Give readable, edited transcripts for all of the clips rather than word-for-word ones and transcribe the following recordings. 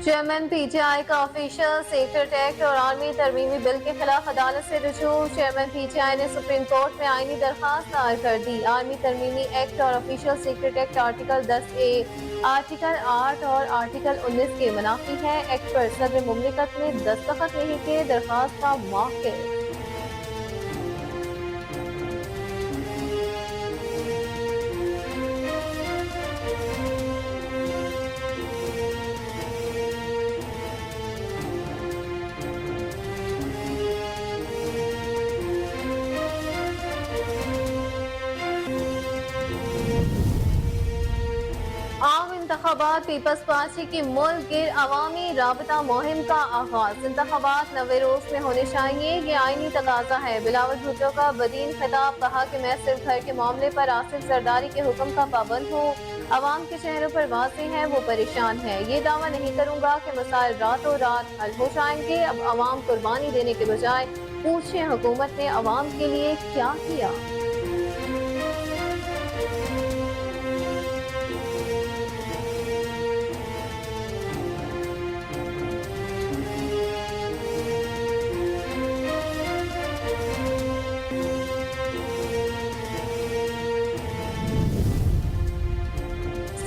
Chairman P T I کا official secret act اور army ترمیمی بل کے خلاف عدالت سے رجوع۔ چیئرمین پی ٹی آئی نے سپریم کورٹ میں آئینی درخواست دائر کر دی۔ آرمی ترمیمی ایکٹ اور official secret act article 10A، article 8 اور آرٹیکل 19 کے منافی ہے۔ ایکٹ پر صدر مملکت نے دستخط نہیں کیے، درخواست کا موقف۔ عام انتخابات پیپلز پارٹی کی ملک گیر عوامی رابطہ مہم کا آغاز۔ انتخابات 90 روز میں ہونے چاہیے، یہ آئینی تقاضا ہے۔ بلاول بھٹو کا بدین خطاب، کہا کہ میں صرف گھر کے معاملے پر آصف زرداری کے حکم کا پابند ہوں۔ عوام کے چہروں پر واضح ہے وہ پریشان ہے۔ یہ دعویٰ نہیں کروں گا کہ مسائل راتوں رات حل ہو جائیں گے۔ اب عوام قربانی دینے کے بجائے پوچھیں حکومت نے عوام کے لیے کیا کیا۔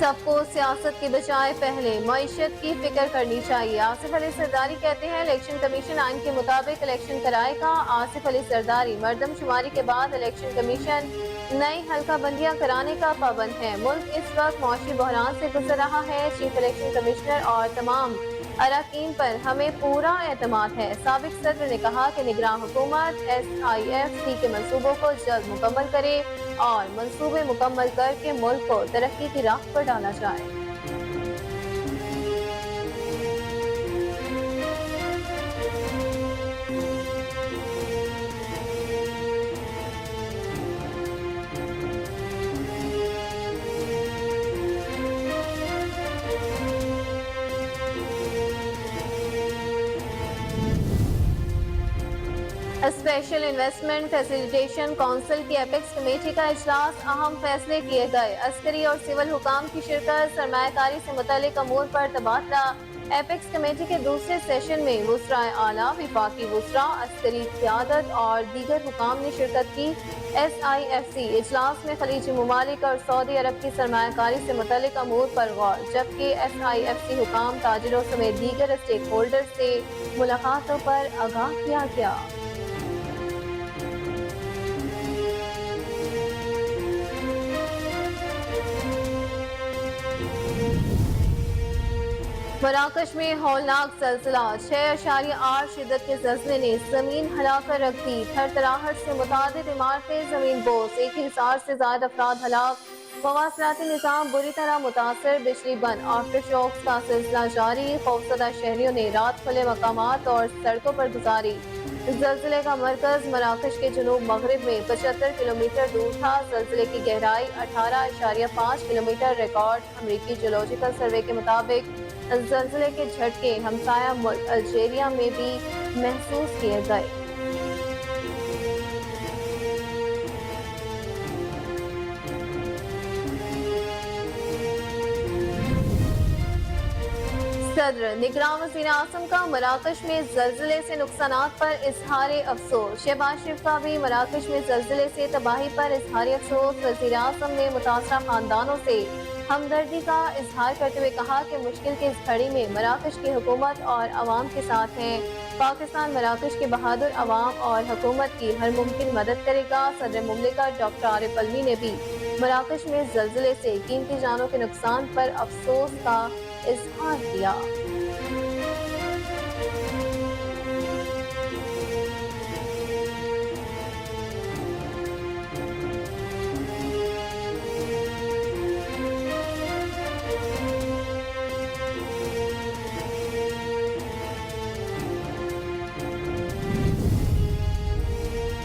سب کو سیاست کے بجائے پہلے معیشت کی فکر کرنی چاہیے۔ آصف علی زرداری کہتے ہیں الیکشن کمیشن آئین کے مطابق الیکشن کرائے گا۔ آصف علی زرداری، مردم شماری کے بعد الیکشن کمیشن نئی حلقہ بندیاں کرانے کا پابند ہے۔ ملک اس وقت معاشی بحران سے گزر رہا ہے۔ چیف الیکشن کمشنر اور تمام اراکین پر ہمیں پورا اعتماد ہے۔ سابق صدر نے کہا کہ نگراں حکومت SIFC کے منصوبوں کو جلد مکمل کرے اور منصوبے مکمل کر کے ملک کو ترقی کی راہ پر ڈالا جائے۔ اسپیشل انویسٹمنٹ فیسیلیٹیشن کونسل کی ایپیکس کمیٹی کا اجلاس، اہم فیصلے کیے گئے۔ عسکری اور سول حکام کی شرکت، سرمایہ کاری سے متعلق امور پر تبادلہ۔ ایپیکس کمیٹی کے دوسرے سیشن میں وزرائے اعلیٰ، وفاقی وزراء، عسکری قیادت اور دیگر حکام نے شرکت کی۔ SIFC اجلاس میں خلیجی ممالک اور سعودی عرب کی سرمایہ کاری سے متعلق امور پر غور، جبکہ SIFC حکام، تاجروں سمیت دیگر اسٹیک ہولڈرز سے ملاقاتوں پر آگاہ کیا گیا۔ مراکش میں ہولناک زلزلہ، 6.8 شدت کے زلزلے نے زمین ہلا کر رکھ دی۔ تھر تھراہٹ سے متعدد عمارتیں زمین بوس، 1000 سے زائد افراد ہلاک۔ مواصلاتی نظام بری طرح متاثر، بجلی بند، آفٹر شاکس کا سلسلہ جاری۔ خوفزدہ شہریوں نے رات کھلے مقامات اور سڑکوں پر گزاری۔ زلزلے کا مرکز مراکش کے جنوب مغرب میں 75 کلومیٹر دور تھا۔ زلزلے کی گہرائی 18.5 کلومیٹر ریکارڈ۔ امریکی جیولوجیکل سروے کے مطابق زلزلے کے جھٹکے ہمسایہ ملک الجیریا میں بھی محسوس کیے گئے۔ صدر نگراں وزیر اعظم کا مراکش میں زلزلے سے نقصانات پر اظہار افسوس۔ شہباز شریف کا بھی مراکش میں زلزلے سے تباہی پر اظہار افسوس۔ وزیر اعظم نے متاثرہ خاندانوں سے ہمدردی کا اظہار کرتے ہوئے کہا کہ مشکل کی اس گھڑی میں مراکش کی حکومت اور عوام کے ساتھ ہیں۔ پاکستان مراکش کے بہادر عوام اور حکومت کی ہر ممکن مدد کرے گا۔ صدر مملکت ڈاکٹر عارف علوی نے بھی مراکش میں زلزلے سے قیمتی جانوں کے نقصان پر افسوس کا اظہار کیا۔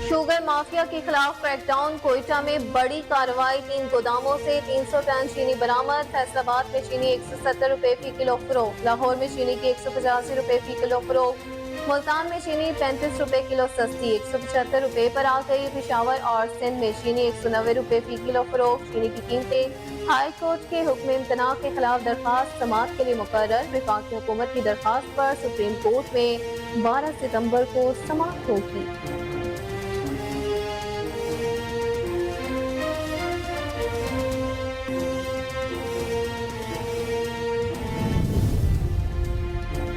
شوگر مافیا کے خلاف کریک ڈاؤن، کوئٹہ میں بڑی کارروائی، 3 گوداموں سے 300 ٹن چینی برآمد۔ فیصل آباد میں چینی 170 روپے فی کلو فروخت، لاہور میں چینی کی 185 روپے فی کلو فروخت۔ मुल्तान में चीनी 35 रुपए किलो सस्ती 175 रुपए पर आ गई। पिशावर और सिंध में चीनी 190 रुपए फी किलो फरोख्त। चीनी की कीमतें हाई कोर्ट के हुक्म इम्तना के खिलाफ दरखास्त समाअत के लिए मुकर्रर। वफाकी हुकूमत की दरखास्त पर सुप्रीम कोर्ट में 12 सितंबर को समाअत होगी।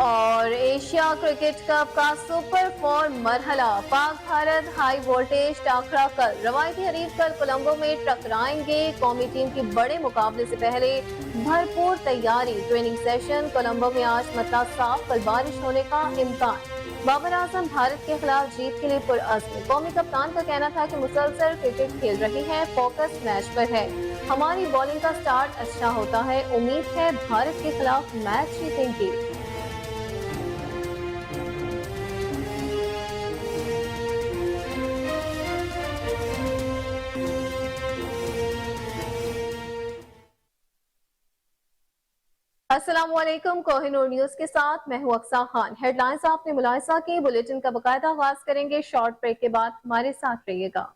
और एशिया क्रिकेट कप का super 4 मरहला Pak Bharat high voltage टाकरा कल। रवायती हरीफ कल कोलंबो में टकराएंगे। कौमी टीम की बड़े मुकाबले से पहले भरपूर तैयारी। ट्रेनिंग सेशन कोलंबो में आज मतलब साफ, कल बारिश होने का इम्कान। बाबर आजम भारत के खिलाफ जीत के लिए पुरअज़्म। कौमी कप्तान का कहना था कि मुसलसल क्रिकेट खेल रहे हैं, फोकस मैच पर है। हमारी बॉलिंग का स्टार्ट अच्छा होता है, उम्मीद है भारत के खिलाफ मैच जीतेंगे। अस्सलामुअलैकुम, कोहिनूर न्यूज के साथ मैं हूं अक्सा खान। हेडलाइंस आपने मुलाहिजा की, बुलेटिन का बकायदा आगाज करेंगे शॉर्ट ब्रेक के बाद। हमारे साथ रहिएगा।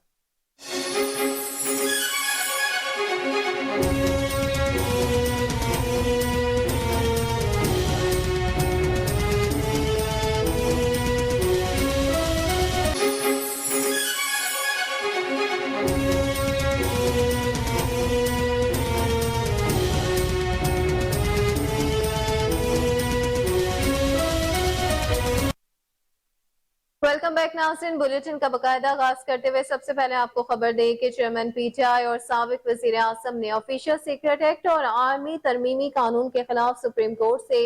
वेलकम बैक नाज़रीन। बुलेटिन का बकायदा आगाज करते हुए सबसे पहले आपको खबर दें कि चेयरमैन पीटीआई और साबिक वजीर आजम ने ऑफिशियल सीक्रेट एक्ट और आर्मी तरमीमी कानून के खिलाफ सुप्रीम कोर्ट से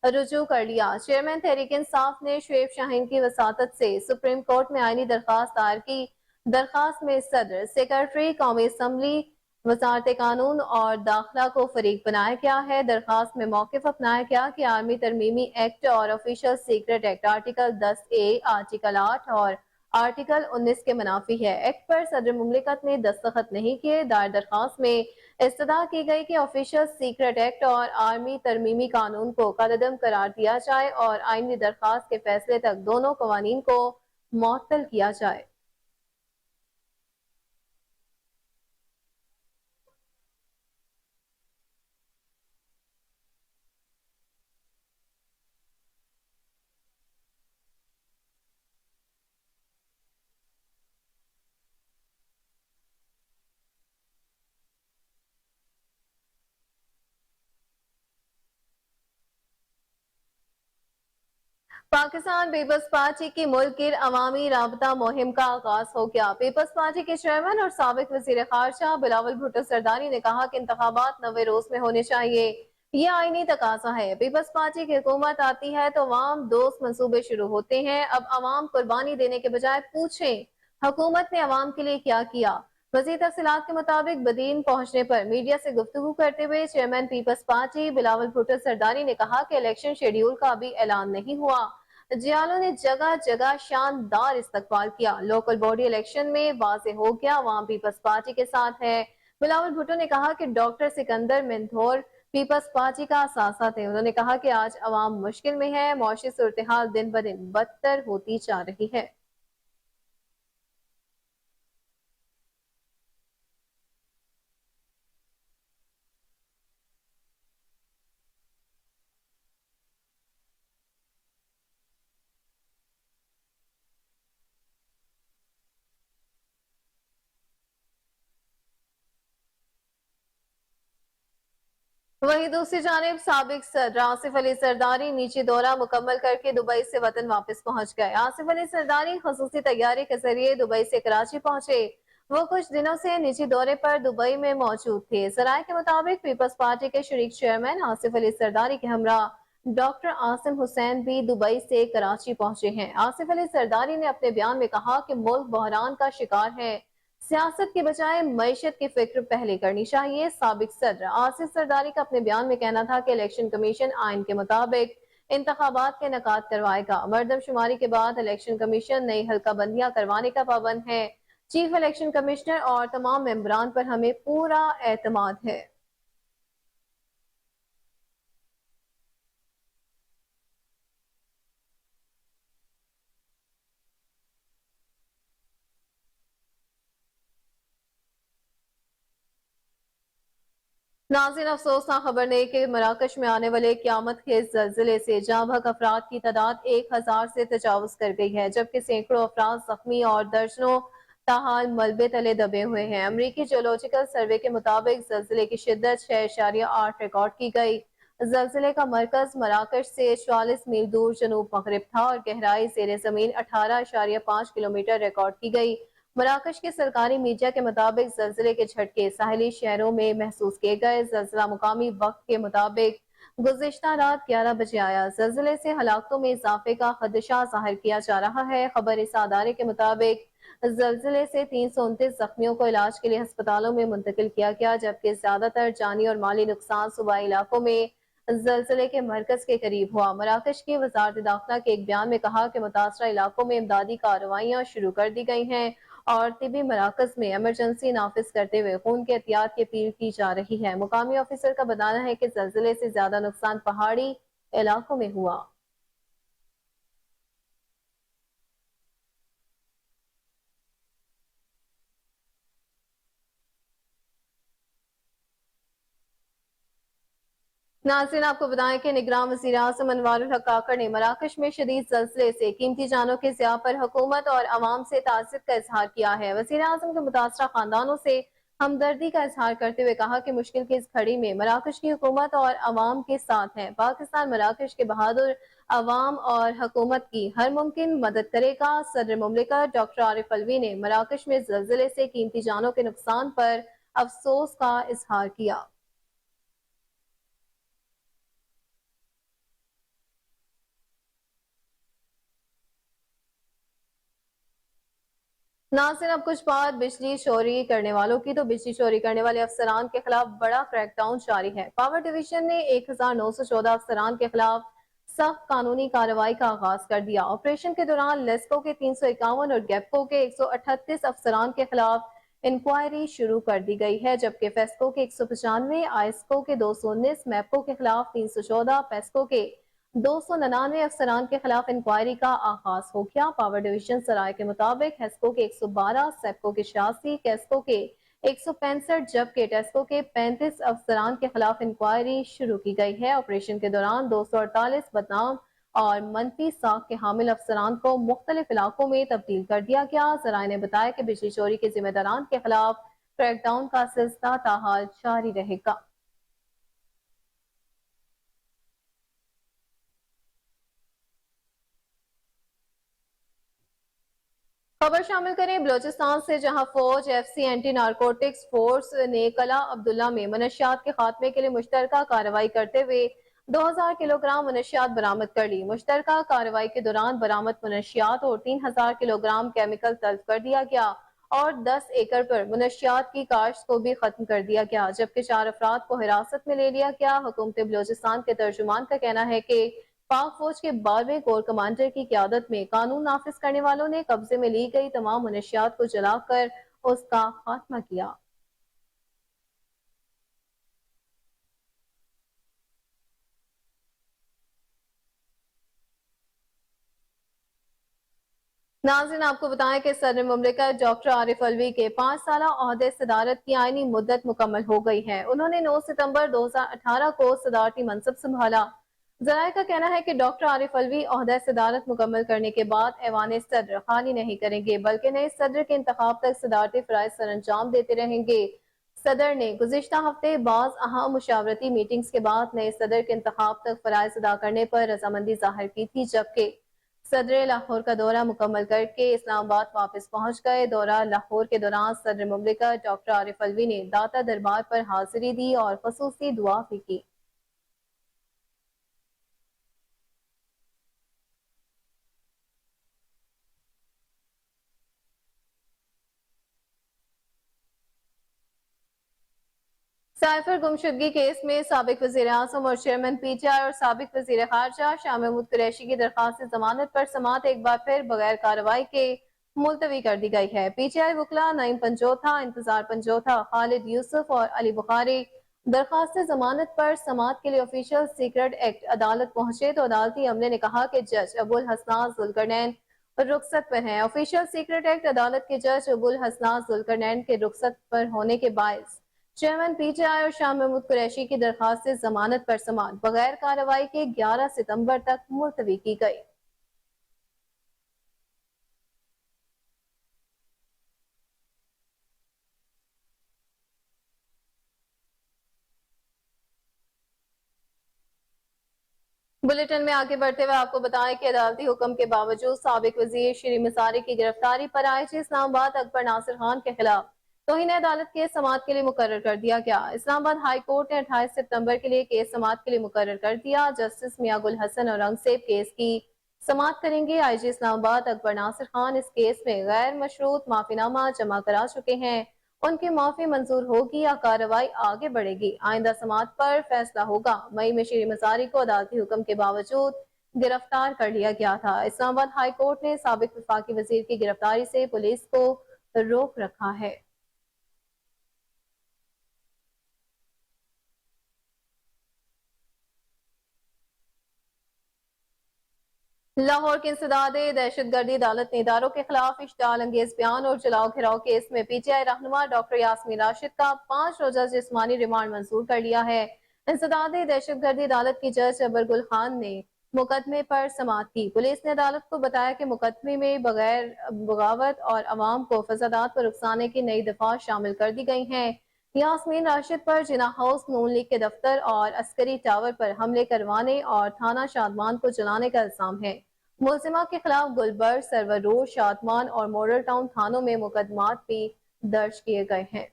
रुजू कर लिया। चेयरमैन तहरीक इंसाफ ने शुएब शाहीन की वसातत से सुप्रीम कोर्ट में आईनी दरखास्त दायर की। दरखास्त में सदर, सेक्रेटरी, कौमी असम्बली, वजारत कानून और दाखिला को फरीक बनाया गया है। दरखास्त में मौकिफ अपनाया गया कि आर्मी तरमीमी एक्ट और official secret act article 10A, article 8 और आर्टिकल 19 के मुनाफी है। एक्ट पर सदर मुमलिकत ने दस्तखत नहीं किए। दायर दरखास्त में इस्तदा की गई कि ऑफिशियल सीक्रेट एक्ट और आर्मी तरमीमी कानून को कलअदम करार दिया जाए और आईनी दरखास्त के फैसले तक दोनों कवानीन को मुअत्तल किया जाए। पाकिस्तान पीपल्स पार्टी की मुल्क गिर अवामी राबता मुहिम का आगाज हो गया। पीपल्स पार्टी के चेयरमैन और साबिक वजीर खारजा बिलावल भुट्टो सरदारी ने कहा कि इंतखाबात 90 रोज में होने चाहिए, ये आईनी तकाजा है। पीपल्स पार्टी की हुकूमत आती है तो अवाम दोस्त मंसूबे शुरू होते हैं। अब अवाम कुर्बानी देने के बजाय पूछें हुकूमत ने अवाम के लिए क्या किया। वज़ीर तफसीलात के मुताबिक बदीन पहुंचने पर मीडिया से गुफ्तगू करते हुए chairman Peoples Party Bilawal Bhutto Zardari ने कहा कि इलेक्शन शेड्यूल का अभी ऐलान नहीं हुआ। जियालों ने जगह जगह शानदार इस्तकबाल किया। लोकल बॉडी इलेक्शन में वाजे हो गया अवाम पीपल्स पार्टी के साथ है। बिलावल भुट्टो ने कहा कि डॉक्टर सिकंदर मिंधोर पीपल्स पार्टी का असासा थे। उन्होंने कहा कि आज अवाम मुश्किल में है, मौशी सूरत हाल दिन ब दिन बदतर होती जा रही है। वहीं दूसरी जानिब साबिक सदर आसिफ अली सरदारी निजी दौरा मुकम्मल करके दुबई से वतन वापस पहुंच गए। आसिफ अली सरदारी खसूसी तैयारी के जरिए दुबई से कराची पहुंचे। वो कुछ दिनों से निजी दौरे पर दुबई में मौजूद थे। सराय के मुताबिक पीपल्स पार्टी के शरीक चेयरमैन आसिफ अली सरदारी के हमरा डॉक्टर आसिम हुसैन भी दुबई से कराची पहुंचे हैं। आसिफ अली सरदारी ने अपने बयान में कहा कि मुल्क बहरान का शिकार है, सियासत के बजाय मईशत की फिक्र पहले करनी चाहिए। साबिक सदर आसिफ सरदारी का अपने बयान में कहना था कि इलेक्शन कमीशन आइन के मुताबिक इंतखाबात के इनेकाद करवाएगा। मर्दमशुमारी के बाद इलेक्शन कमीशन नई हल्का बंदियां करवाने का पाबंद है। चीफ इलेक्शन कमिश्नर और तमाम मेंबरान पर हमें पूरा एतमाद है। नाज़रीन, अफसोसनाक खबर ने कि मराकश में आने वाले क़यामत के ज़लज़ले से जाँ बहक अफराद की तादाद 1000 से तजावुज़ कर गई है, जबकि सैकड़ों अफराद ज़ख्मी और दर्जनों ताहाल मलबे तले दबे हुए हैं। अमरीकी जियोलॉजिकल सर्वे के मुताबिक ज़लज़ले की शिद्दत 6.8 रिकॉर्ड की गई। ज़लज़ले का मरकज़ मराकश से 44 मील दूर जनूब मगरिब था और गहराई ज़ेरे ज़मीन 18.5 किलोमीटर रिकॉर्ड की गई। मराकश के सरकारी मीडिया के मुताबिक ज़लज़ले के झटके साहिली शहरों में महसूस किए गए। ज़लज़ला मुकामी वक्त के मुताबिक गुज़िश्ता रात 11 बजे आया। ज़लज़ले से हलाकतों में इजाफे का खदशा जाहिर किया जा रहा है। खबर इस अदारे के मुताबिक ज़लज़ले से 329 जख्मियों को इलाज के लिए अस्पतालों में मुंतकिल किया गया, जबकि ज्यादातर जानी और माली नुकसान सूबाई इलाकों में ज़लज़ले के मरकज के करीब हुआ। मराकश की वजारत दाखिला के एक बयान में कहा कि मुतासरा इलाकों में इमदादी कार्रवाइयाँ शुरू कर दी गई हैं और तिबी मराकज में इमरजेंसी नाफिज करते हुए खून के एहतियात की अपील की जा रही है। मुकामी ऑफिसर का बताना है कि ज़लज़ले से ज्यादा नुकसान पहाड़ी इलाकों में हुआ। नाज़रीन, आपको बताएं कि निगरान वज़ीर आज़म अनवारुल हक काकड़ ने मराकश में शदीद ज़लज़ले से कीमती जानों के ज़िया पर हुकूमत और अवाम से ताज़्ज़ुब का इजहार किया है। वज़ीर आज़म के मुतासरा खानदानों से हमदर्दी का इजहार करते हुए कहा कि मुश्किल की इस घड़ी में मराकश की हुकूमत और अवाम के साथ है। पाकिस्तान मराकश के बहादुर अवाम और हुकूमत की हर मुमकिन मदद करेगा। सदर मुमलिकत डॉक्टर आरिफ अलवी ने मराकश में ज़लज़ले से कीमती जानों के नुकसान पर अफसोस का इजहार किया। नाज़रीन, अब कुछ बात बिजली चोरी करने वालों की। तो बिजली चोरी करने वाले अफसरान के खिलाफ बड़ा क्रैकडाउन जारी है। पावर डिवीजन ने 1914 अफसरान के खिलाफ सख्त कानूनी कार्रवाई का आगाज कर दिया। ऑपरेशन के दौरान लेस्को के 351 और गेपको के 138 अफसरान के खिलाफ इंक्वायरी शुरू कर दी गई है, जबकि फेस्को के 195, आइस्को के 219, मैपको के खिलाफ 314, पेस्को के 299 अफसरान के खिलाफ इंक्वायरी का आगाज हो गया। पावर डिवीजन सराय के मुताबिक हेस्को के 112, सेप्को के 86, कैस्को के 165, जबकि टेस्को के 35 अफसरान के खिलाफ इंक्वायरी शुरू की गई है। ऑपरेशन के दौरान 248 बदनाम और मनफी साख के हामिल अफसरान को मुख्तलिफ इलाकों में तब्दील कर दिया गया। सराय ने बताया कि बिजली चोरी के जिम्मेदारान के खिलाफ क्रैकडाउन का सिलसिला ताहाल जारी रहेगा। खबर शामिल करें बलोचिस्तान से, जहां फौज, एफसी, एंटी नारकोटिक्स फोर्स ने कला अब्दुल्ला में मनशियात के खात्मे के लिए मुश्तरका कार्रवाई करते हुए 2000 किलोग्राम मनशियात बरामद कर ली। मुश्तरका कार्रवाई के दौरान बरामद मनशियात और 3000 किलोग्राम केमिकल तल्फ कर दिया गया और 10 एकड़ पर मनशियात की काश्त को भी खत्म कर दिया गया, जबकि 4 अफराद को हिरासत में ले लिया गया। हुकूमत बलोचिस्तान के तर्जुमान का कहना है कि पाक फौज के 12वें कोर कमांडर की क़यादत में कानून नाफिज करने वालों ने कब्जे में ली गई तमाम मनशियात को जलाकर उसका खात्मा किया। नाज़रीन, आपको बताएं कि सदर मुमलिकत डॉक्टर आरिफ अलवी के 5 साला ओहदे सदारत की आईनी मुद्दत मुकम्मल हो गई है। उन्होंने 9 सितंबर 2018 को सदारती मनसब संभाला। जराये का कहना है कि डॉक्टर आरिफ अलवी ओहदा सदारत मुकम्मल करने के बाद ऐवान सदर खाली नहीं करेंगे, बल्कि नए सदर के इंतखाब तक सदारती फराइज सर अंजाम देते रहेंगे। सदर ने गुज़िश्ता हफ्ते बाज अहम मुशावरती मीटिंग्स के बाद नए सदर के इंतखाब तक फराइज अदा करने पर रजामंदी जाहिर की थी, जबकि सदर लाहौर का दौरा मुकम्मल करके इस्लामाबाद वापस पहुंच गए। दौरा लाहौर के दौरान सदर मुमलिकत डॉक्टर आरिफ अलवी ने दाता दरबार पर हाजिरी दी और खसूसी दुआ भी की। साइफर गुमशुदगी केस में साबिक वज़ीर आज़म और चेयरमैन पीटीआई और साबिक वज़ीर खारजा शाह महमूद कुरैशी की दरखास्त जमानत पर समात एक बार फिर बगैर कार्रवाई के मुलतवी कर दी गई है। पीटीआई वकला नईम पंजोथा, इंतजार पंजोथा, खालिद यूसुफ और अली बुखारी दरखास्त जमानत पर समात के लिए ऑफिशियल सीक्रेट एक्ट अदालत पहुंचे तो अदालती अमले ने कहा कि जज अबुल हसनान जुल्करनैन रुखसत पर हैं। ऑफिशियल सीक्रेट एक्ट अदालत के जज अबुल हसनान जुल्करनैन के रुखसत पर होने के बायस چیئرمین پی ٹی آئی اور شاہ محمود قریشی کی درخواست سے ضمانت پر سماعت بغیر کارروائی کے 11 ستمبر تک ملتوی کی گئی۔ بلیٹن میں آگے بڑھتے ہوئے آپ کو بتائیں کہ عدالتی حکم کے باوجود سابق وزیر شری مساری کی گرفتاری پر آئی جی اسلام آباد اکبر ناصر خان کے خلاف توہین عدالت کیس سماعت کے لیے مقرر کر دیا گیا۔ اسلام آباد ہائی کورٹ نے 28 ستمبر کے لیے کیس سماعت کے لیے مقرر کر دیا۔ جسٹس میاں گل حسن اور اورنگزیب کیس کی سماعت کریں گے۔ آئی جی اسلام آباد اکبر ناصر خان اس کیس میں غیر مشروط معافی نامہ جمع کرا چکے ہیں۔ ان کی معافی منظور ہوگی یا کارروائی آگے بڑھے گی، آئندہ سماعت پر فیصلہ ہوگا۔ مئی میں شری مساری کو عدالتی حکم کے باوجود گرفتار کر لیا گیا تھا۔ اسلام آباد ہائی کورٹ نے سابق وفاقی وزیر کی گرفتاری سے پولیس کو روک رکھا ہے۔ لاہور کی انسداد دہشت گردی عدالت نے اداروں کے خلاف اشتعال انگیز بیان اور جلاؤ گھراؤ کیس میں پی ٹی آئی رہنما ڈاکٹر یاسمین راشد کا 5 روزہ جسمانی ریمانڈ منظور کر لیا ہے۔ انسداد دہشت گردی عدالت کی جج ابر گل خان نے مقدمے پر سماعت کی۔ پولیس نے عدالت کو بتایا کہ مقدمے میں بغیر بغاوت اور عوام کو فسادات پر اکسانے کی نئی دفعہ شامل کر دی گئی ہیں۔ یاسمین راشد پر جناح ہاؤس نون لیگ کے دفتر اور عسکری ٹاور پر حملے کروانے اور تھانہ شادمان کو جلانے کا الزام ہے۔ ملزمہ کے خلاف گلبرگ، سرور روڈ، شادمان اور ماڈل ٹاؤن تھانوں میں مقدمات بھی درج کیے گئے ہیں۔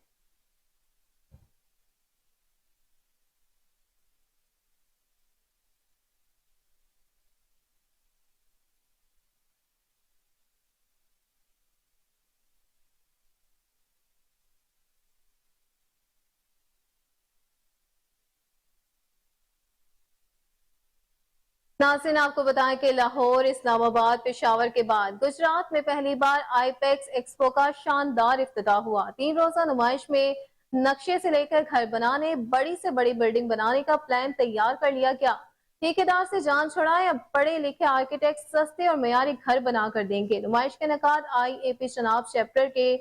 ناظرین آپ کو بتائیں کہ لاہور، اسلام آباد، پشاور کے بعد گجرات میں پہلی بار آئی پیکس ایکسپو کا شاندار افتتاح ہوا۔ 3 روزہ نمائش میں نقشے سے لے کر گھر بنانے، بڑی سے بڑی بلڈنگ بنانے کا پلان تیار کر لیا گیا۔ ٹھیکیدار سے جان چھڑائیں، اب پڑھے لکھے آرکیٹیکٹ سستے اور معیاری گھر بنا کر دیں گے۔ نمائش کا انعقاد آئی اے پی چناب چیپٹر کے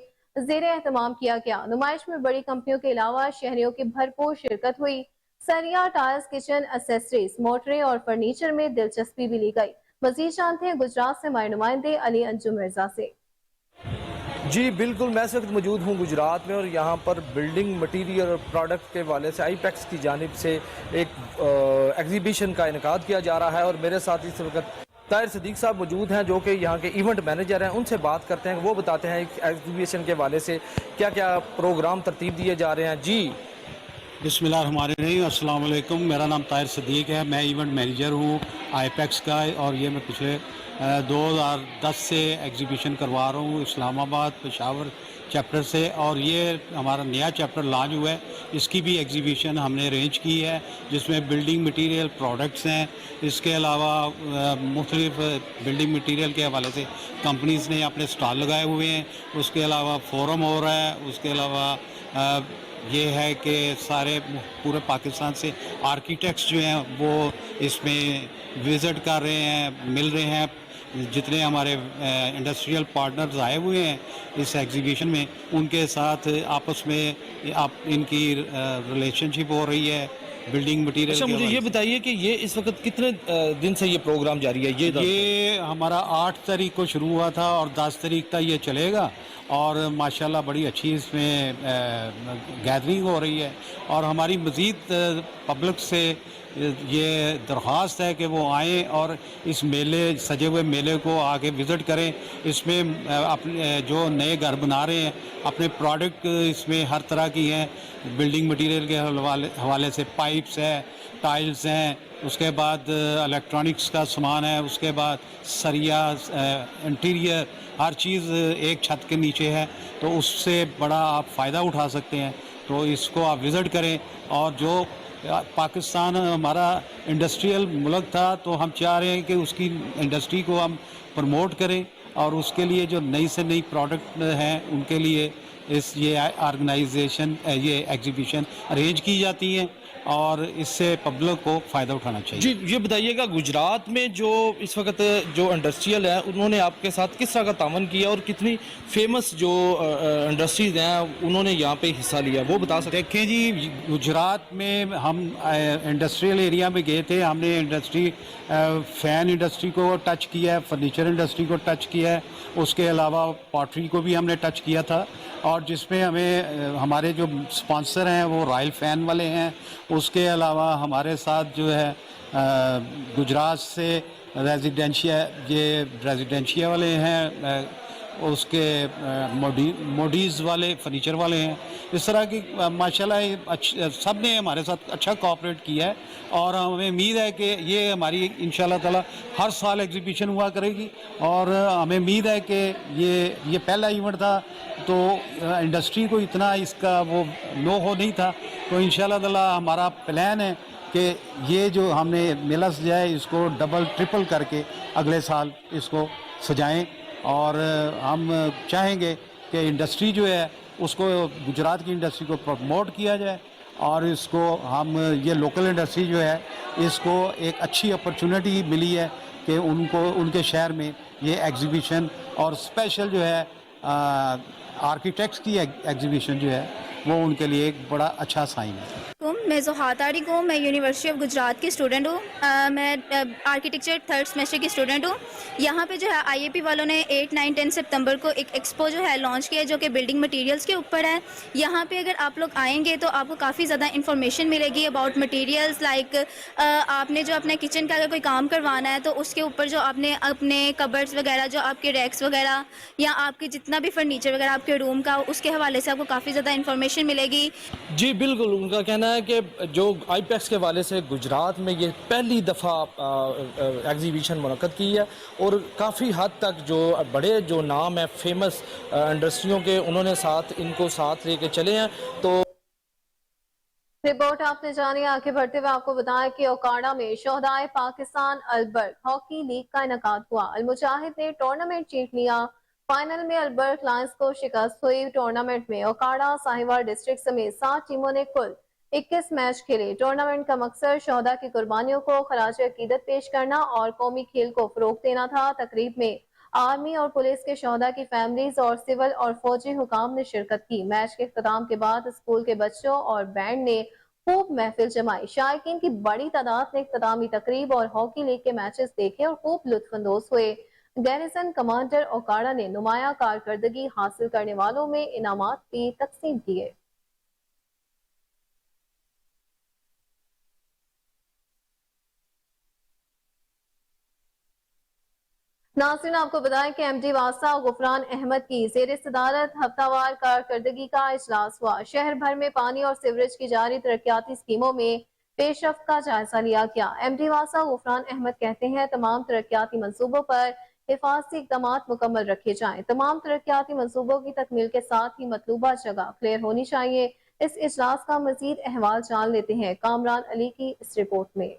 زیر اہتمام کیا گیا۔ نمائش میں بڑی کمپنیوں کے علاوہ شہریوں کی بھرپور شرکت ہوئی۔ سریا ٹائلز، کچن ایکسیسریز، موٹریں اور فرنیچر میں دلچسپی بھی لی گئی۔ مزید جانتے ہیں گجرات سے ہمارے نمائندے علی انجم مرزا سے۔ جی بالکل، میں اس وقت موجود ہوں گجرات میں اور یہاں پر بلڈنگ مٹیریل اور پروڈکٹ کے حوالے سے آئی پیکس کی جانب سے ایک ایگزیبیشن کا انعقاد کیا جا رہا ہے، اور میرے ساتھ اس وقت طاہر صدیق صاحب موجود ہیں جو کہ یہاں کے ایونٹ مینیجر ہیں۔ ان سے بات کرتے ہیں، وہ بتاتے ہیں ایگزیبیشن کے حوالے سے کیا کیا پروگرام ترتیب دیے جا رہے ہیں۔ جی بسم اللہ الرحمن الرحیم، السلام علیکم۔ میرا نام طاہر صدیق ہے، میں ایونٹ مینیجر ہوں آئی پیکس کا، اور یہ میں پچھلے 2010 سے ایگزیبیشن کروا رہا ہوں اسلام آباد پشاور چیپٹر سے، اور یہ ہمارا نیا چیپٹر لانچ ہوا ہے۔ اس کی بھی ایگزیبیشن ہم نے ارینج کی ہے، جس میں بلڈنگ مٹیریل پروڈکٹس ہیں۔ اس کے علاوہ مختلف بلڈنگ مٹیریل کے حوالے سے کمپنیز نے اپنے سٹال لگائے ہوئے ہیں۔ اس کے علاوہ فورم ہو رہا ہے۔ اس کے علاوہ یہ ہے کہ سارے پورے پاکستان سے آرکیٹیکٹس جو ہیں وہ اس میں وزٹ کر رہے ہیں، مل رہے ہیں۔ جتنے ہمارے انڈسٹریل پارٹنرز آئے ہوئے ہیں اس ایگزیبیشن میں، ان کے ساتھ آپس میں ان کی ریلیشن شپ ہو رہی ہے بلڈنگ مٹیریل۔ اچھا، مجھے یہ بتائیے کہ یہ اس وقت کتنے دن سے یہ پروگرام جاری ہے؟ یہ ہمارا 8 تاریخ کو شروع ہوا تھا اور 10 تاریخ تک یہ چلے گا، اور ماشاءاللہ بڑی اچھی اس میں گیدرنگ ہو رہی ہے۔ اور ہماری مزید پبلک سے یہ درخواست ہے کہ وہ آئیں اور اس میلے، سجے ہوئے میلے کو آگے وزٹ کریں۔ اس میں اپنے جو نئے گھر بنا رہے ہیں، اپنے پروڈکٹ اس میں ہر طرح کی ہیں۔ بلڈنگ مٹیریل کے حوالے سے پائپس ہیں، ٹائلز ہیں، اس کے بعد الیکٹرانکس کا سامان ہے، اس کے بعد سریا، انٹیریئر، ہر چیز ایک چھت کے نیچے ہے، تو اس سے بڑا آپ فائدہ اٹھا سکتے ہیں۔ تو اس کو آپ وزٹ کریں۔ اور جو پاکستان ہمارا انڈسٹریل ملک تھا، تو ہم چاہ رہے ہیں کہ اس کی انڈسٹری کو ہم پروموٹ کریں، اور اس کے لیے جو نئی سے نئی پروڈکٹ ہیں ان کے لیے یہ آرگنائزیشن، یہ ایگزیبیشن ارینج کی جاتی ہیں۔ اور اس سے پبلک کو فائدہ اٹھانا چاہیے. جی یہ بتائیے گا گجرات میں جو اس وقت جو انڈسٹریل ہیں انہوں نے آپ کے ساتھ کس طرح کا تعاون کیا اور کتنی فیمس جو انڈسٹریز ہیں انہوں نے یہاں پہ حصہ لیا وہ بتا سکتے ہیں؟ دیکھیں جی گجرات میں ہم انڈسٹریل ایریا میں گئے تھے. ہم نے انڈسٹری فین انڈسٹری کو ٹچ کیا ہے, فرنیچر انڈسٹری کو ٹچ کیا ہے, اس کے علاوہ پاٹری کو بھی ہم نے ٹچ کیا تھا. اور جس میں ہمیں ہمارے جو سپانسر ہیں وہ رائل فین والے ہیں. اس کے علاوہ ہمارے ساتھ جو ہے گجرات سے ریزیڈینشیا والے ہیں, اس کے موڈیز والے فرنیچر والے ہیں. اس طرح کی ماشاءاللہ سب نے ہمارے ساتھ اچھا کوآپریٹ کیا ہے اور ہمیں امید ہے کہ یہ ہماری انشاءاللہ تعالی ہر سال ایگزیبیشن ہوا کرے گی. اور ہمیں امید ہے کہ یہ پہلا ایونٹ تھا تو انڈسٹری کو اتنا اس کا وہ نو ہو نہیں تھا. تو انشاءاللہ تعالی ہمارا پلان ہے کہ یہ جو ہم نے میلہ سجایا ہے اس کو ڈبل ٹرپل کر کے اگلے سال اس کو سجائیں. اور ہم چاہیں گے کہ انڈسٹری جو ہے اس کو گجرات کی انڈسٹری کو پروموٹ کیا جائے اور اس کو ہم یہ لوکل انڈسٹری جو ہے اس کو ایک اچھی اپرچونٹی ملی ہے کہ ان کو ان کے شہر میں یہ ایگزیبیشن اور اسپیشل جو ہے آرکیٹیکٹس کی ایگزیبیشن جو ہے وہ ان کے لیے ایک بڑا اچھا سائن ہے. میں زوحا طارق ہوں. میں یونیورسٹی آف گجرات کی اسٹوڈنٹ ہوں. میں آرکیٹیکچر 3rd سیمسٹر کی اسٹوڈنٹ ہوں. یہاں پہ جو ہے آئی اے پی والوں نے 8, 9, 10 سپتمبر کو ایک ایکسپو جو ہے لانچ کیا جو کہ بلڈنگ مٹیریلز کے اوپر ہے. یہاں پہ اگر آپ لوگ آئیں گے تو آپ کو کافی زیادہ انفارمیشن ملے گی اباؤٹ مٹیریلز. لائک آپ نے جو اپنے کچن کا اگر کوئی کام کروانا ہے تو اس کے اوپر جو آپ نے اپنے کبرڈز وغیرہ جو آپ کے ریکس وغیرہ یا آپ کے جتنا بھی فرنیچر وغیرہ آپ کے روم کا اس کے حوالے سے آپ کو کافی زیادہ انفارمیشن ملے گی. جی بالکل ان کا کہنا ہے کہ جو آئی پیکس کے حوالے سے گجرات میں یہ پہلی دفعہ ایگزیبیشن منعقد کی ہے اور کافی حد تک جو بڑے جو نام ہیں فیمس انڈسٹریوں کے انہوں نے ان کو ساتھ لے کے چلے ہیں. تو رپورٹ آپ نے جانی. آگے بڑھتے ہوئے آپ کو بتائیں کہ اوکاڑا میں شہدائے پاکستان البرٹ ہاکی لیگ کا انعقاد ہوا. المجاہد نے ٹورنامنٹ جیت لیا. فائنل میں البرٹ لائنز کو شکست ہوئی. ٹورنامنٹ میں اوکاڑا ساہیوال ڈسٹرکٹ سمیت 7 ٹیموں نے کل 21 میچ کھیلے. ٹورنامنٹ کا مقصد شہداء کی قربانیوں کو خراج عقیدت پیش کرنا اور قومی کھیل کو فروغ دینا تھا. تقریب میں آرمی اور پولیس کے شہداء کی فیملیز اور سول اور فوجی حکام نے شرکت کی. میچ کے اختتام کے بعد اسکول کے بچوں اور بینڈ نے خوب محفل جمائی. شائقین کی بڑی تعداد نے اختتامی تقریب اور ہاکی لیگ کے میچز دیکھے اور خوب لطف اندوز ہوئے. گیریزن کمانڈر اوکاڑا نے نمایاں کارکردگی حاصل کرنے والوں میں انعامات بھی تقسیم کیے. ناظرین آپ کو بتائیں کہ ایم ڈی واسا غفران احمد کی زیر صدارت ہفتہ وار کارکردگی کا اجلاس ہوا. شہر بھر میں پانی اور سیوریج کی جاری ترقیاتی اسکیموں میں پیش رفت کا جائزہ لیا گیا. ایم ڈی واسا غفران احمد کہتے ہیں تمام ترقیاتی منصوبوں پر حفاظتی اقدامات مکمل رکھے جائیں. تمام ترقیاتی منصوبوں کی تکمیل کے ساتھ ہی مطلوبہ جگہ کلیئر ہونی چاہیے. اس اجلاس کا مزید احوال جان لیتے ہیں کامران علی کی اس رپورٹ میں.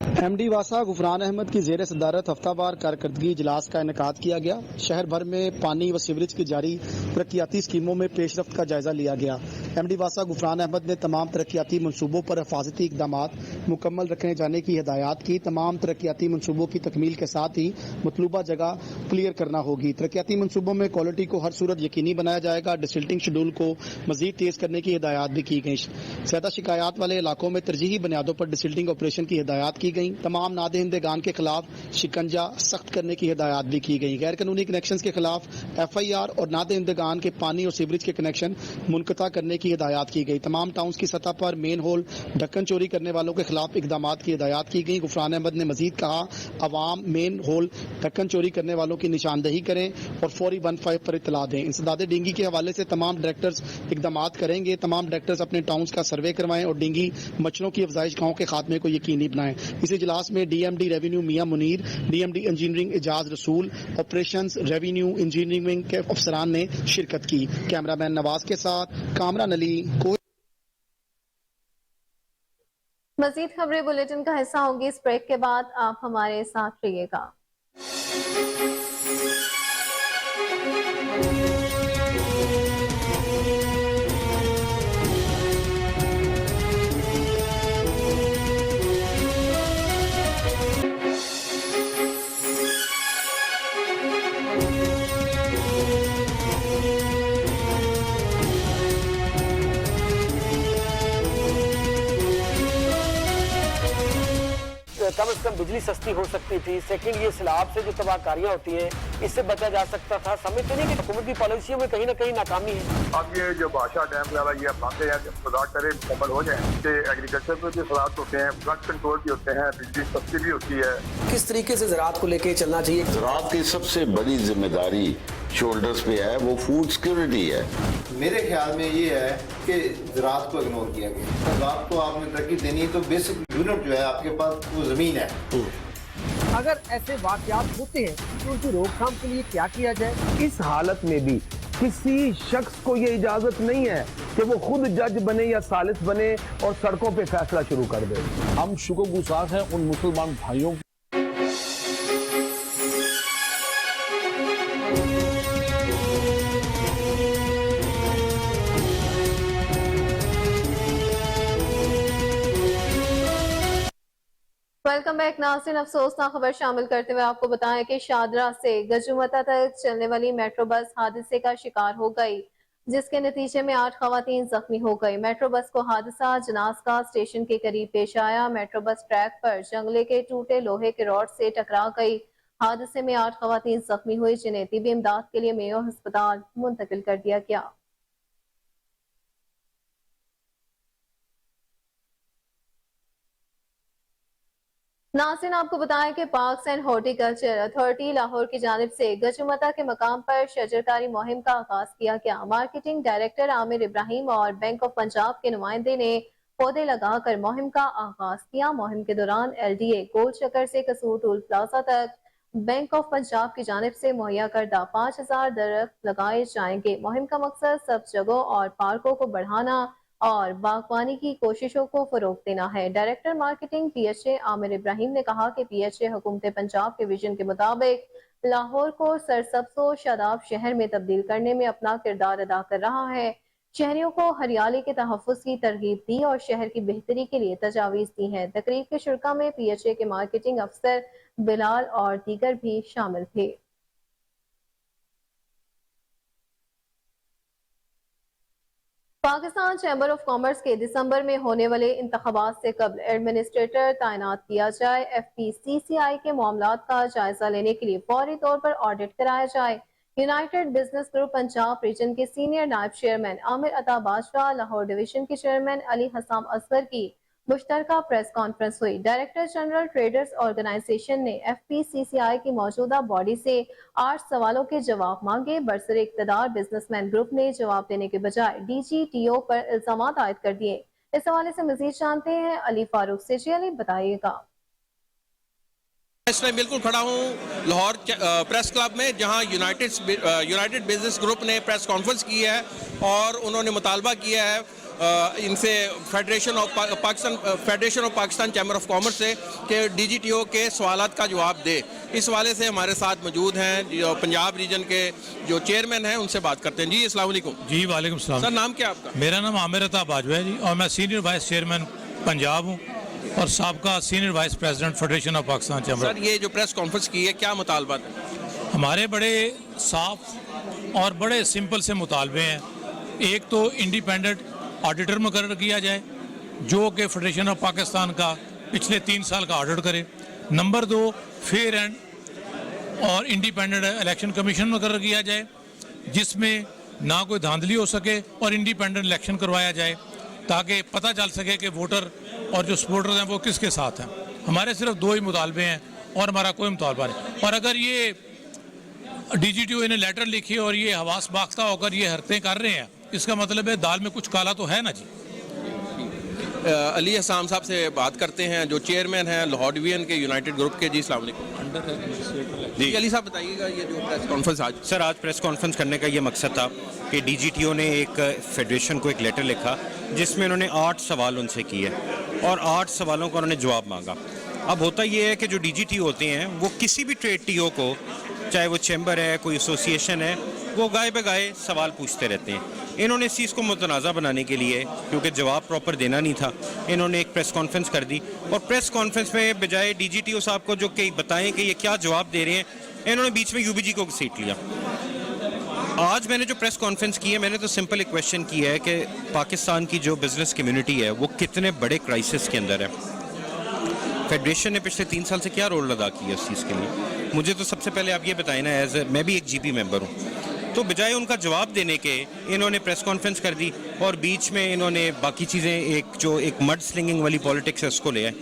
ایم ڈی واسا غفران احمد کی زیر صدارت ہفتہ وار کارکردگی اجلاس کا انعقاد کیا گیا. شہر بھر میں پانی و سیوریج کی جاری ترقیاتی اسکیموں میں پیش رفت کا جائزہ لیا گیا. ایم ڈی واسا غفران احمد نے تمام ترقیاتی منصوبوں پر حفاظتی اقدامات مکمل رکھنے جانے کی ہدایات کی. تمام ترقیاتی منصوبوں کی تکمیل کے ساتھ ہی مطلوبہ جگہ کلیئر کرنا ہوگی. ترقیاتی منصوبوں میں کوالٹی کو ہر صورت یقینی بنایا جائے گا. ڈسلٹنگ شیڈول کو مزید تیز کرنے کی ہدایات بھی کی گئی. زیادہ شکایات والے علاقوں میں ترجیحی بنیادوں پر ڈسلٹنگ آپریشن کی ہدایات کی گئی. تمام نادہندگان کے خلاف شکنجہ سخت کرنے کی ہدایات بھی کی گئی. غیر قانونی کنیکشنز کے خلاف ایف آئی آر اور نادہندگان کے پانی اور سیوریج کے کنیکشن منقطع کرنے کی ہدایات کی گئی. تمام ٹاؤنز کی سطح پر مین ہول ڈھکن چوری کرنے والوں کے خلاف اقدامات کی ہدایات کی گئی. غفران احمد نے مزید کہا عوام مین ہول ڈھکن چوری کرنے والوں کی نشاندہی کریں اور فوری 15 پر اطلاع دیں. انسداد ڈینگی کے حوالے سے تمام ڈائریکٹرز اقدامات کریں گے. تمام ڈائریکٹرز اپنے ٹاؤنز کا سروے کروائیں اور ڈینگی مچھروں کی افزائش گاؤں کے خاتمے کو یقینی بنائیں. اس اجلاس میں D M D revenue Mian Munir, D M D engineering Ijaz Rasool, operations revenue engineering کے افسران نے شرکت کی. کیمرہ مین نواز کے ساتھ کامران علی. مزید خبریں بلیٹن کا حصہ ہوں گی اس بریک کے بعد. آپ ہمارے ساتھ رہیے گا. बिजली सस्ती हो सकती थी। सेकंड, ये सैलाब से जो तबाहकारियां होती हैं इससे बचा जा सकता था। समझते नहीं कि हुकूमत की पॉलिसियों में कहीं ना कहीं नाकामी है। अब ये जो भाषा डैम वाला ये बातें हैं खुदा करे मुकम्मल हो जाए कि एग्रीकल्चर में जो सलाहत होते हैं, फ्लड कंट्रोल भी होते हैं, बिजली सस्ती भी होती है। किस तरीके से ज़राअत को लेके चलना चाहिए? ज़राअत की सबसे बड़ी जिम्मेदारी शोल्डर्स पे है, वो फूड सिक्योरिटी है। मेरे ख्याल में ये है कि ज़राअत को इग्नोर किया गया। ज़राअत को आपने तरक्की देनी है तो बेसिक यूनिट जो है आपके पास वो ज़मीन है। अगर ऐसे वाक़यात होते हैं तो उनकी रोकथाम के लिए क्या किया जाए? इस हालत में भी किसी शख्स को ये इजाजत नहीं है कि वो खुद जज बने या सालिस बने और सड़कों पे फैसला शुरू कर दे। हम शुक्रगुजार हैं उन मुसलमान भाइयों की। वेलकम बैक नाज़रीन। अफसोसनाक खबर शामिल करते हुए आपको बताएं कि शादरा से गजुमता तक चलने वाली मेट्रो बस हादसे का शिकार हो गई, जिसके नतीजे में 8 खवातीन जख्मी हो गई। मेट्रो बस को हादसा जनाज़का स्टेशन के करीब पेश आया। मेट्रो बस ट्रैक पर जंगले के टूटे लोहे के रॉड से टकरा गई। हादसे में 8 खवातीन जख्मी हुई, जिन्हें तिबी इमदाद के लिए मेयो अस्पताल मुंतकिल कर दिया गया। नाज़रीन आपको बताएं कि parks and horticulture authority Lahore की जानिब से गजुमता के मकाम पर शजरकारी मुहिम का आगाज किया गया। मार्केटिंग डायरेक्टर आमिर इब्राहिम और बैंक ऑफ पंजाब के नुमाइंदे ने पौधे लगाकर मुहिम का आगाज किया। मुहिम के दौरान LDA गोल चक्कर से कसूर टूल प्लाजा तक बैंक ऑफ पंजाब की जानिब से मुहैया करदा 5000 दरख्त लगाए जाएंगे। मुहिम का मकसद सब जगहों और पार्कों को बढ़ाना और बागवानी की कोशिशों को फरोग देना है। Director marketing PHA Aamir Ibrahim ने कहा कि PHA हुकूमत पंजाब के विजन के मुताबिक लाहौर को सरसब्ज़ो शादाब शहर में तब्दील करने में अपना किरदार अदा कर रहा है। शहरियों को हरियाली के तहफ़्फ़ुज़ की तरगीब दी और शहर की बेहतरी के लिए तजावीज़ दी हैं। तकरीब के शुरका में PHA के मार्केटिंग अफसर बिलाल और दीगर भी शामिल थे। पाकिस्तान चैम्बर ऑफ कॉमर्स के दिसंबर में होने वाले इंतखाबात से कबल एडमिनिस्ट्रेटर तैनात किया जाए। FPCCI के मामलात का जायजा लेने के लिए फौरी तौर पर ऑडिट कराया जाए। United business group Punjab region के सीनियर नायब चेयरमैन आमिर अता बादशाह, लाहौर डिवीजन के चेयरमैन अली हसाम असगर की मुश्तरका प्रेस कॉन्फ्रेंस हुई। डायरेक्टर जनरल ट्रेडर्स ऑर्गेनाइजेशन ने FPCCI की मौजूदा बॉडी से 8 सवालों के जवाब मांगे। बरसरे इक़्तिदार बिजनेसमैन ग्रुप ने जवाब देने के बजाय DGTO पर इल्जामात आयद कर दिए। इस हवाले से मजीद जानते हैं अली फारूक से। जी अली, बताइएगा। इस टाइम बिल्कुल खड़ा हूँ लाहौर प्रेस क्लब में, जहाँ यूनाइटेड बिजनेस ग्रुप ने प्रेस कॉन्फ्रेंस की है और उन्होंने मुतालबा किया है इनसे federation of Pakistan chamber of commerce से कि DGTO के सवालात का जवाब दे। इस हवाले से हमारे साथ मौजूद हैं जो पंजाब रीजन के जो चेयरमैन हैं, उनसे बात करते हैं। जी अस्सलाम वालेकुम। जी वालेकुम सलाम। सर, नाम क्या आपका? मेरा नाम आमिर अता बाजवा है जी, और मैं सीनियर वाइस चेयरमैन पंजाब हूँ और साबका senior vice president federation of Pakistan chamber. Sir, ये जो प्रेस कॉन्फ्रेंस की है, क्या मुतालबात है? हमारे बड़े साफ और बड़े सिंपल से मुतालबे हैं। एक तो इंडिपेंडेंट ऑडिटर मुकर्रर किया जाए जो कि फेडरेशन ऑफ पाकिस्तान का पिछले 3 साल का ऑडिट करे। नंबर 2, फेयर एंड और इंडिपेंडेंट इलेक्शन कमीशन मुकर्रर किया जाए जिसमें ना कोई धांधली हो सके और इंडिपेंडेंट इलेक्शन करवाया जाए ताकि पता चल सके कि वोटर और जो सपोर्टर्स हैं वो किसके साथ हैं। हमारे सिर्फ 2 ही मुतालबे हैं और हमारा कोई मुतालबा नहीं। और अगर ये DGTO ने लेटर लिखी और ये हवास बाख्ता होकर ये हरकतें कर रहे हैं, इसका मतलब है दाल में कुछ काला तो है ना जी। अली हसाम साहब से बात करते हैं जो चेयरमैन हैं लाहौर डिवीजन के यूनाइटेड ग्रुप के। जी अस्सलाम वालेकुम। जी अली साहब, बताइएगा ये जो प्रेस कॉन्फ्रेंस आज। सर, आज प्रेस कॉन्फ्रेंस करने का ये मकसद था कि DGTO ने एक फेडरेशन को एक लेटर लिखा जिसमें उन्होंने 8 सवाल उनसे किए और 8 सवालों का उन्होंने जवाब मांगा। अब होता ये है कि जो DGTO होते हैं वो किसी भी ट्रेड TO को, चाहे वो चैम्बर है, कोई एसोसिएशन है, वो गाए बगाए सवाल पूछते रहते हैं। इन्होंने इस चीज़ को मुतनाज़ा बनाने के लिए, क्योंकि जवाब प्रॉपर देना नहीं था, इन्होंने एक प्रेस कॉन्फ्रेंस कर दी और प्रेस कॉन्फ्रेंस में बजाय DGTO साहब को जो कि बताएं कि ये क्या जवाब दे रहे हैं, इन्होंने बीच में UBG को सीट लिया। आज मैंने जो प्रेस कॉन्फ्रेंस की है, मैंने तो सिंपल एक क्वेश्चन किया है कि पाकिस्तान की जो बिज़नेस कम्युनिटी है वो कितने बड़े क्राइसिस के अंदर है। फेडरेशन ने पिछले 3 साल से क्या रोल अदा किया इस चीज़ के लिए? मुझे तो सबसे पहले आप ये बताएं ना, मैं भी एक जीपी मेंबर हूँ, तो बजाय उनका जवाब देने के इन्होंने प्रेस कॉन्फ्रेंस कर दी और बीच में इन्होंने बाकी चीज़ें एक मड स्लिंगिंग वाली पॉलिटिक्स है उसको ले आए।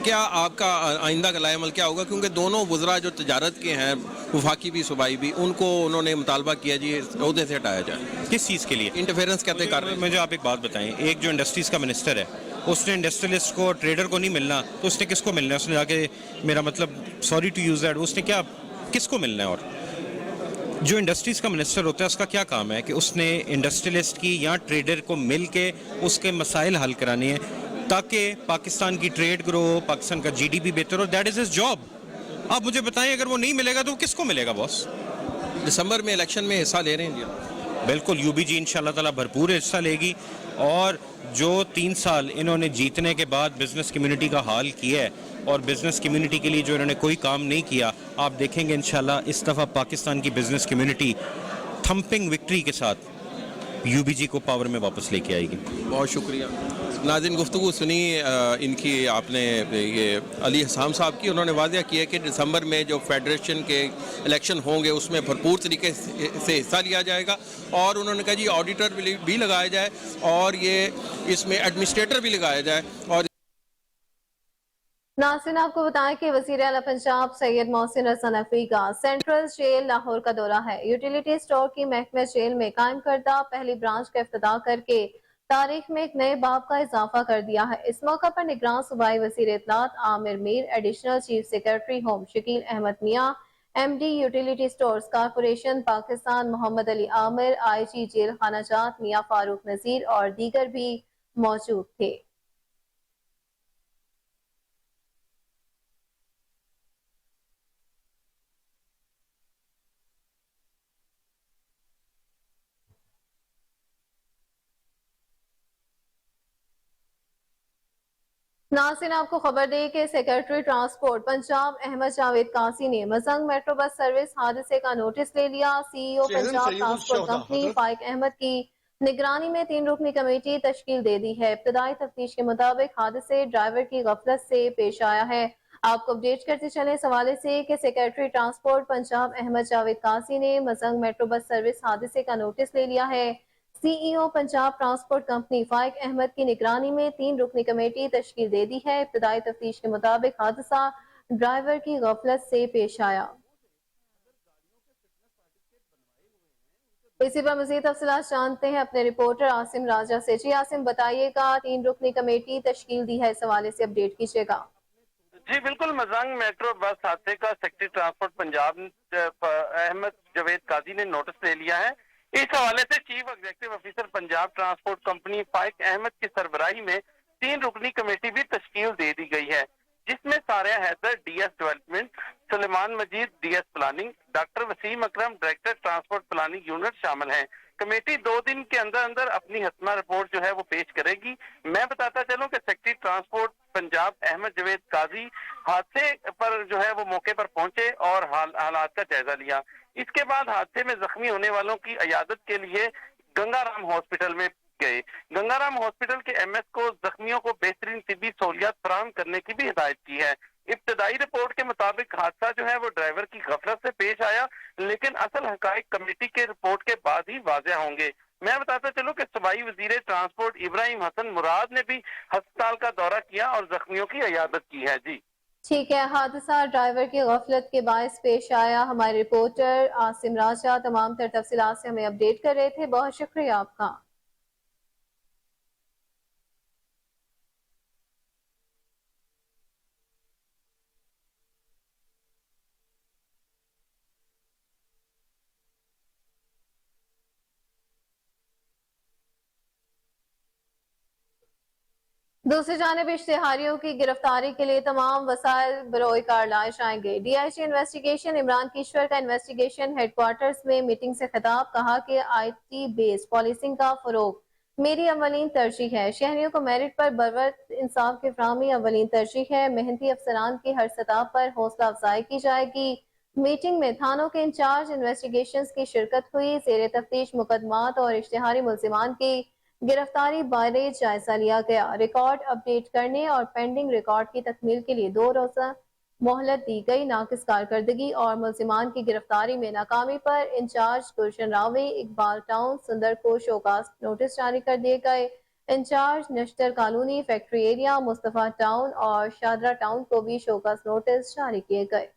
क्या आपका आइंदा का लाएमल क्या होगा, क्योंकि दोनों वज़रा जो तजारत के हैं, वफाकी भी सूबाई भी, उनको उन्होंने मुतालबा किया जी ओहदे से हटाया जाए? किस चीज़ के लिए इंटरफेरेंस कहते कर रहे हैं। मुझे आप एक बात बताएं, एक जो इंडस्ट्रीज़ का मिनिस्टर है उसने इंडस्ट्रियलिस्ट को, ट्रेडर को नहीं मिलना तो उसने किसको मिलना है? उसने जाके, मेरा मतलब सॉरी टू यूज़ दैट, उसने क्या किसको मिलना है? और जो इंडस्ट्रीज़ का मिनिस्टर होता है उसका क्या काम है कि उसने इंडस्ट्रियलिस्ट की या ट्रेडर को मिल के उसके मसाइल हल कराने हैं ताकि पाकिस्तान की ट्रेड ग्रो हो, पाकिस्तान का जीडीपी बेहतर हो। That is his job. आप मुझे बताएं, अगर वो नहीं मिलेगा तो किसको मिलेगा बॉस? दिसंबर में इलेक्शन में हिस्सा ले रहे हैं जी? बिल्कुल, यूबीजी इंशाल्लाह ताला भरपूर हिस्सा लेगी और जो 3 साल इन्होंने जीतने के बाद बिज़नेस कम्युनिटी का हाल किया है और बिज़नेस कम्युनिटी के लिए जो इन्होंने कोई काम नहीं किया, आप देखेंगे इंशाल्लाह इस दफ़ा पाकिस्तान की बिज़नेस कम्युनिटी थम्पिंग विक्ट्री के साथ यूबीजी को पावर में वापस लेके आएगी। बहुत शुक्रिया। नाज़रीन, गुफ्तगू सुनी इनकी आपने, ये अली हसाम साहब की। उन्होंने वाज़ह किया कि दिसंबर में जो फेडरेशन के इलेक्शन होंगे उसमें भरपूर तरीके से हिस्सा लिया जाएगा और उन्होंने कहा जी ऑडिटर भी लगाया जाए और ये इसमें एडमिनिस्ट्रेटर भी लगाया जाए। और नाज़रीन, आपको बताएं कि वज़ीर आला पंजाब सैयद मोहसिन हसन नकवी का सेंट्रल जेल लाहौर का दौरा है। यूटिलिटी स्टोर की महकमा जेल में कायम करदा पहली ब्रांच का इफ्तिताह करके तारीख में एक नए बाब का इजाफा कर दिया है। इस मौका पर निगरान सूबाई वज़ीर इत्तलात Amir Mir, additional chief secretary home Shakeel Ahmad Mian, MD utility stores corporation Pakistan Muhammad Ali Amir, IG jail खाना जात मियाँ फारूक नज़ीर और दीगर भी मौजूद थे। नाज़रीन, आपको खबर दे कि सेक्रेटरी ट्रांसपोर्ट पंजाब अहमद जावेद कासी ने मजंग मेट्रो बस सर्विस हादसे का नोटिस ले लिया। CEO Punjab transport company Faiq Ahmad की निगरानी में 3 रुकनी कमेटी तश्कील दे दी है। इब्तदाई तफ्तीश के मुताबिक हादसे ड्राइवर की गफलत से पेश आया है। आपको अपडेट करते चले इस हवाले से कि सेक्रेटरी ट्रांसपोर्ट पंजाब अहमद जावेद कासी ने मजंग मेट्रो बस सर्विस हादसे का नोटिस ले लिया है। CEO Punjab transport company Faiq Ahmad की निगरानी में 3 रुकनी कमेटी तश्कील दे दी है। इब्तदाई तफ्तीश के मुताबिक हादसा ड्राइवर की गफलत से पेश आया। इसी पर मज़ीद तफसीलात जानते हैं अपने रिपोर्टर आसिम राजा से। जी आसिम, बताइएगा, 3 रुकनी कमेटी तश्कील दी है, इस हवाले से अपडेट कीजिएगा। जी बिल्कुल, मजंग मेट्रो बस हादसे का सेक्रेटरी ट्रांसपोर्ट पंजाब अहमद जावेद काजी ने नोटिस ले लिया है। इस हवाले से chief executive officer Punjab transport company Faiq Ahmad की सरबराही में 3 रुकनी कमेटी भी तश्कील दे दी गई है, जिसमें सारिया हैदर DS डेवलपमेंट, सुलेमान मजीद DS प्लानिंग, डॉक्टर वसीम अकरम डायरेक्टर ट्रांसपोर्ट प्लानिंग यूनिट शामिल हैं। कमेटी 2 दिन के अंदर अंदर अपनी हतमा रिपोर्ट जो है वो पेश करेगी। मैं बताता चलूं कि सेक्रेटरी ट्रांसपोर्ट पंजाब अहमद जावेद काजी हादसे पर जो है वो मौके पर पहुंचे और हालात का जायजा लिया। इसके बाद हादसे में जख्मी होने वालों की इयादत के लिए गंगाराम हॉस्पिटल में गए। गंगाराम हॉस्पिटल के MS को जख्मियों को बेहतरीन तिब्बी सहूलियात फराहम करने की भी हिदायत की है। इब्तदाई रिपोर्ट के मुताबिक हादसा जो है वो ड्राइवर की गफलत से पेश आया, लेकिन असल हकाइक कमेटी के रिपोर्ट के बाद ही वाज़ेह होंगे। मैं बताता चलूं कि सूबाई वजीर ट्रांसपोर्ट इब्राहिम हसन मुराद ने भी अस्पताल का दौरा किया और जख्मियों की इयादत की है। जी ठीक है, हादसा ड्राइवर की गफलत के बायस पेश आया। हमारे रिपोर्टर आसिम राजा तमाम तर तफसीलात से हमें अपडेट कर रहे थे। बहुत शुक्रिया आपका। दूसरी जानिब इश्तिहारियों की गिरफ्तारी के लिए तमाम वसाइल बरोए कार लाए जाएंगे। DIG इन्वेस्टिगेशन इमरान किश्वर का इन्वेस्टिगेशन हेडक्वार्टर्स में मीटिंग से खिताब, कहा कि IT बेस्ड पॉलिसिंग का फरोग मेरी अवलीन तरजीह है। शहरियों को मेरिट पर बरवक्त इंसाफ की फराहमी अवलीन तरजीह है। मेहनती अफसरान की हर सतह पर हौसला अफजाई की जाएगी। मीटिंग में थानों के इंचार्ज इन्वेस्टिगेशन की शिरकत हुई। जेर तफ्तीश मुकदमात और इश्तिहारी मुल्जिमान की गिरफ्तारी बारे जायजा लिया गया। रिकॉर्ड अपडेट करने और पेंडिंग रिकॉर्ड की तकमील के लिए 2 रोज़ा मोहलत दी गई। नाकिस कारकर्दगी और मुल्जिमान की गिरफ्तारी में नाकामी पर इंचार्ज गुलशन रावी, इकबाल टाउन, सुंदर को शोकास नोटिस जारी कर दिए गए। Incharge Nishtar colony, factory area, Mustafa town और शादरा टाउन को भी शोकास नोटिस जारी किए गए।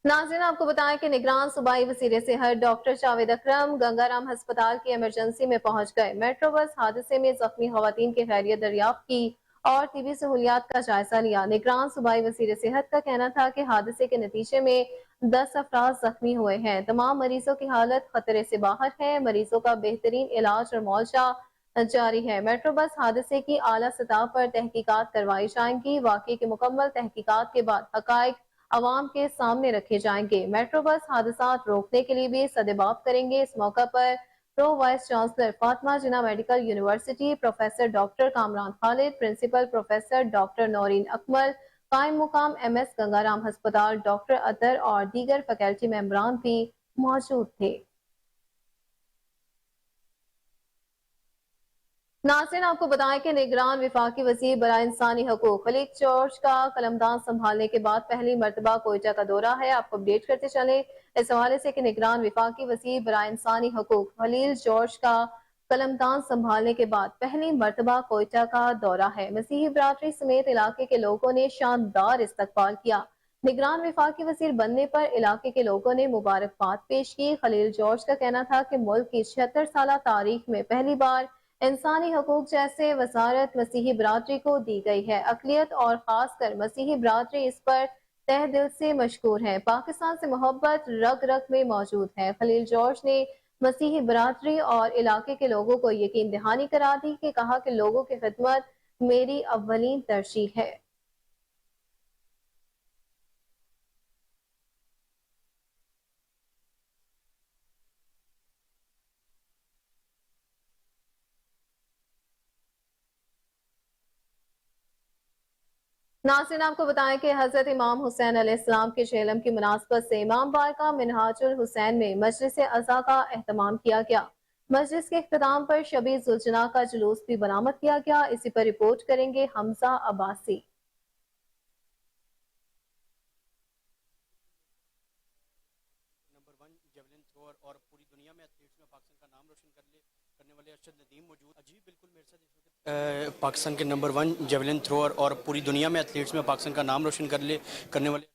नाज़रीन, आपको बताएं कि निगरान सूबाई वज़ीर सेहत डॉक्टर जावेद अकरम गंगाराम हस्पताल की इमरजेंसी में पहुंच गए। मेट्रो बस हादसे में जख्मी खवातीन की खैरियत दरियाफ्त की और तिबी सहूलियात का जायजा लिया। निगरान सूबाई वज़ीर सेहत का कहना था कि हादसे के नतीजे में 10 अफराद जख्मी हुए हैं। तमाम मरीजों की हालत खतरे से बाहर है। मरीजों का बेहतरीन इलाज और मुआवजा जारी है। मेट्रो बस हादसे की आला सतह पर तहकीकात करवाई जाएंगी। वाक़े की मुकम्मल तहकीकात के बाद हकायक अवाम के सामने रखे जाएंगे। मेट्रो बस हादसात रोकने के लिए भी सदेबाब करेंगे। इस मौका पर pro vice chancellor Fatima Jinnah medical university professor doctor Kamran Khalid, principal professor doctor Naureen Akmal, कायम मुकाम MS गंगाराम हस्पताल डॉक्टर अतर और दीगर फैकल्टी मेंबरान भी मौजूद थे। नाज़रीन, आपको बताएं कि निगरान विफाकी वज़ीर बराए इंसानी हकूक खलील जॉर्ज का कलमदान संभालने के बाद पहली मरतबा कोयटा का दौरा है। आपको अपडेट करते चले इस हवाले से कि निगरान विफाकी वज़ीर बराए इंसानी हकूक खलील जॉर्ज का कलमदान संभालने के बाद पहली मरतबा कोयटा का दौरा है। मसीही बरादरी समेत इलाके के लोगों ने शानदार इस्तकबाल किया। निगरान विफाकी वज़ीर बनने पर इलाके के लोगों ने मुबारकबाद पेश की। खलील जॉर्ज का कहना था कि मुल्क की 76 साल तारीख में पहली बार इंसानी हकूक जैसे वजारत मसीही बरादरी को दी गई है। अकलियत और खासकर मसीही बरादरी इस पर तहे दिल से मशकूर है। पाकिस्तान से मोहब्बत रग रग में मौजूद है। खलील जॉर्ज ने मसीही बरादरी और इलाके के लोगों को यकीन दहानी करा दी कि कहा कि लोगों की खिदमत मेरी अव्वलीन तरजीह है। नाज़रीन, आपको बताएं कि हजरत इमाम हुसैन अलैहिस्सलाम के चेलम की मुनासबत से इमाम बारगाह मिनहाजुल हुसैन में मजलिस अज़ा का एहतमाम किया गया। मजलिस के इख्तिताम पर शबी जुलजना का जुलूस भी बरामद किया गया। इसी पर रिपोर्ट करेंगे हमजा अब्बासी। और पूरी दुनिया में एथलीट्स में पाकिस्तान का नाम रोशन करने वाले अरशद नदीम मौजूद। जी बिल्कुल, मेरे साथ इस वक्त पाकिस्तान के नंबर 1 जेवलिन थ्रोअर और पूरी दुनिया में एथलीट्स में पाकिस्तान का नाम रोशन करने वाले